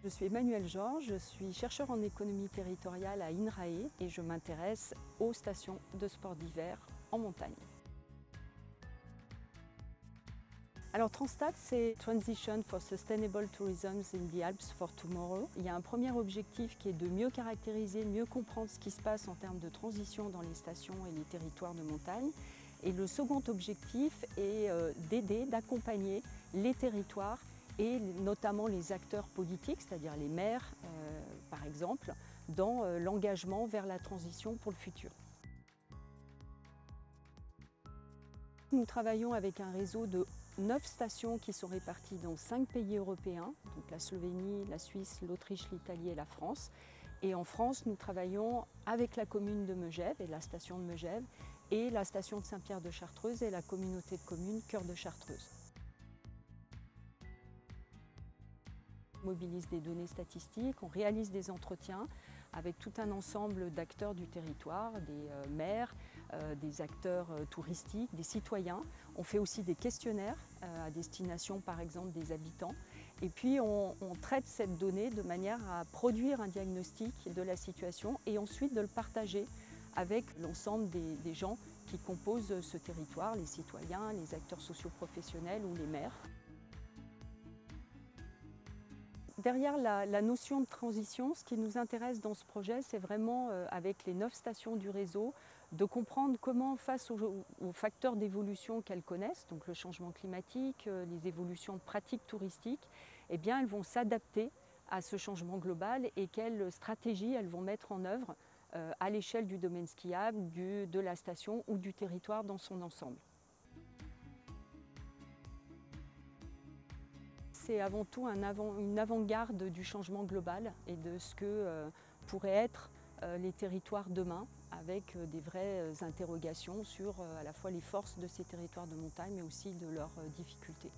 Je suis Emmanuelle Georges, je suis chercheur en économie territoriale à INRAE et je m'intéresse aux stations de sport d'hiver en montagne. Alors Transtat, c'est Transition for Sustainable Tourism in the Alps for Tomorrow. Il y a un premier objectif qui est de mieux caractériser, mieux comprendre ce qui se passe en termes de transition dans les stations et les territoires de montagne. Et le second objectif est d'aider, d'accompagner les territoires et notamment les acteurs politiques, c'est-à-dire les maires par exemple, dans l'engagement vers la transition pour le futur. Nous travaillons avec un réseau de 9 stations qui sont réparties dans 5 pays européens, donc la Slovénie, la Suisse, l'Autriche, l'Italie et la France. Et en France, nous travaillons avec la commune de Megève et la station de Megève et la station de Saint-Pierre-de-Chartreuse et la communauté de communes Cœur de Chartreuse. On mobilise des données statistiques, on réalise des entretiens avec tout un ensemble d'acteurs du territoire, des maires, des acteurs touristiques, des citoyens. On fait aussi des questionnaires à destination par exemple des habitants. Et puis on traite cette donnée de manière à produire un diagnostic de la situation et ensuite de le partager avec l'ensemble des gens qui composent ce territoire, les citoyens, les acteurs socio-professionnels ou les maires. Derrière la notion de transition, ce qui nous intéresse dans ce projet, c'est vraiment, avec les 9 stations du réseau, de comprendre comment, face aux facteurs d'évolution qu'elles connaissent, donc le changement climatique, les évolutions de pratiques touristiques, eh bien, elles vont s'adapter à ce changement global et quelles stratégies elles vont mettre en œuvre à l'échelle du domaine skiable, de la station ou du territoire dans son ensemble. C'est avant tout une avant-garde du changement global et de ce que pourraient être les territoires demain, avec des vraies interrogations sur à la fois les forces de ces territoires de montagne mais aussi de leurs difficultés.